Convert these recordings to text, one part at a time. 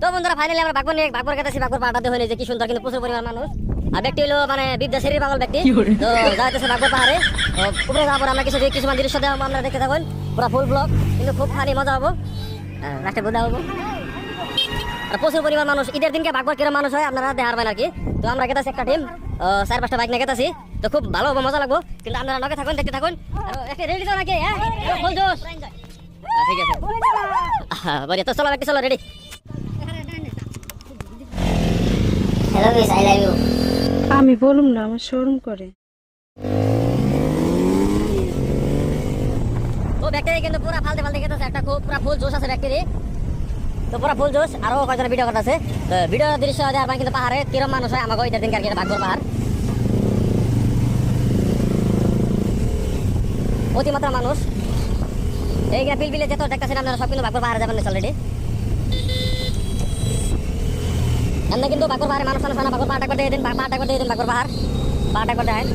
তো বন্ধুরা ফাইনালি আমরা বাগবার কাটাছি, বাগবার পাহাড়টাতে হইলে যে কি সুন্দর, কিন্তু প্রচুর পরিমাণ মানুষ। আর ব্যক্তি হলো মানে বিদ্যা শরীর পাগল ব্যক্তি। তো যাইতেছে বাগবার পাহাড়ে, উপরে যাওয়ার পর আমরা কিছুমান দৃশ্য দেখাবো, আমরা দেখতে থাকুন পুরো ফুল ব্লগ, কিন্তু খুব ফানি মজা হবো, লাস্টে বোঝা হবো। আর প্রচুর পরিমাণ মানুষ, ঈদের দিনকে বাগবার কিরম মানুষ হয় আপনারা দেখার পাবেন আর কি। তো আমরা গেতাছি একটা টিম, 4-5টা বাইক নিয়ে গেতাছি, তো খুব ভালো হবো, মজা লাগবো, কিন্তু আপনারা লগে থাকুন, দেখতে থাকুন। একটা রেডি তো নাকি? হ্যাঁ ফুল জোশ, ঠিক আছে বলি তো, চলো ব্যক্তি চলো, ready. Hello guys, I love you. আমি বলুম না, আমার শরম করে। ও ব্যাকটেরিয়া কিন্তু পুরা ফালতে গেতেছে, একটা খুব পুরা ফুল জোশ আছে ব্যাকটেরিয়া, তো পুরা ফুল জোশ। আরো কয়জন ভিডিও করতেছে, তো ভিডিও দৃশ্য দেওয়ার কিন্তু পাহাড়ে কিরম মানুষ হয় আমাকে ঈদের দিন কার বাগবার পাহাড় অতিমাত্রা মানুষ। এইখানে পিলপিলে যেত দেখতেছেন আপনারা, সব কিন্তু বাগবার পাহাড়ে যাবেন অলরেডি। এমনি কিন্তু বাগবার পাহাড়ে মানুষ না, বাগবার পাহাড়টা করে দিয়ে দিন, বাগবার পাহাড়টা করে দেন।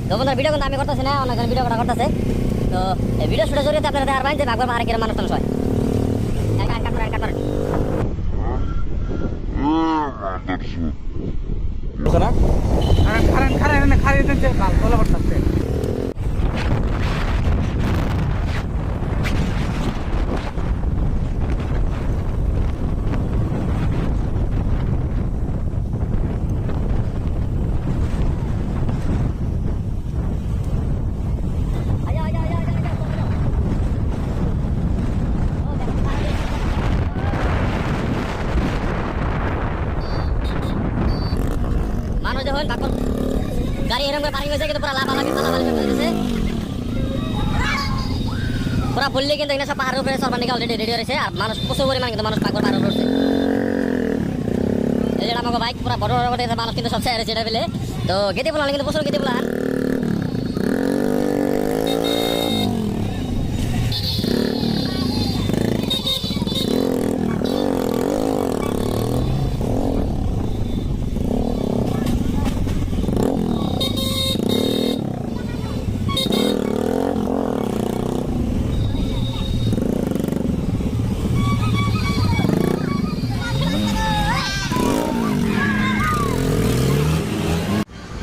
তো বন্ধুরা ভিডিও কিন্তু আমি করতেছি না, অনেক ভিডিও করা করতেছে, তো এই ভিডিও শুটে জড়িয়ে আপনারা দেখার পাবেন যে বাগবার পাহাড়ে কিরম মানুষ হয়। মানুষ যখন বাগবার গাড়ি এরকম করে পার্কিং হয়েছে, কিন্তু পুরো লাফালাফি করতেছে, পুরা ফুললি কিন্তু এখানে সব পাহাড়ের উপরে সরবার নিকে অলরেডি রেডি হয়েছে। আর মানুষ প্রচুর পরিমাণ কিন্তু মানুষ বাগবার পাহাড়ের উপরে উঠছে। এই যে আমাকে বাইক পুরা বড় বড় করে মানুষ কিন্তু সব ছেড়ে যেটা পেলে, তো গেতে বলান কিন্তু প্রচুর গেতে বলান।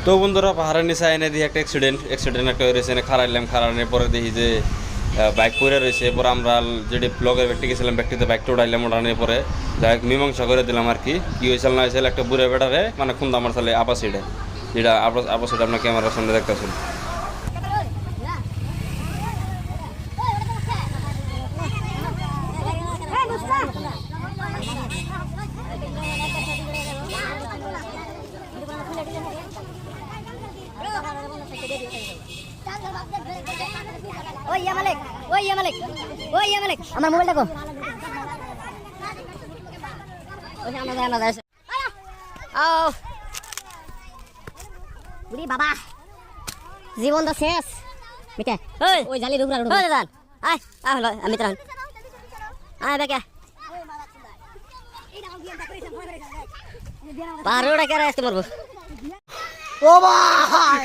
তো বন্ধুরা পাহাড়ের নিচে এনে দিয়ে একটা অ্যাক্সিডেন্ট একটা হয়েছে, খারানোর পরে দেখি যে বাইক পরে রয়েছে। এরপর আমরা যেটি ব্লগের ব্যক্তি গেছিলাম, ব্যক্তিতে বাইকটা উঠাইলাম, উঠানোর পরে যাই মীমাংসা করে দিলাম আর কি হয়েছিল না হয়েছিল। একটা বুড়ে বেটারে মানে খুন্দা আমার সালে আপাসিডে, যেটা আপাসিডে আপনার ক্যামেরার সামনে দেখতেছেন। আমার মোবাইল দেখো, বাবা জীবন তো শেষ মিটে। ওই জালি ঢুকরা আমি তো বেকা পাহাড়ে ওটা কে আসতে পারবো। ও ভাই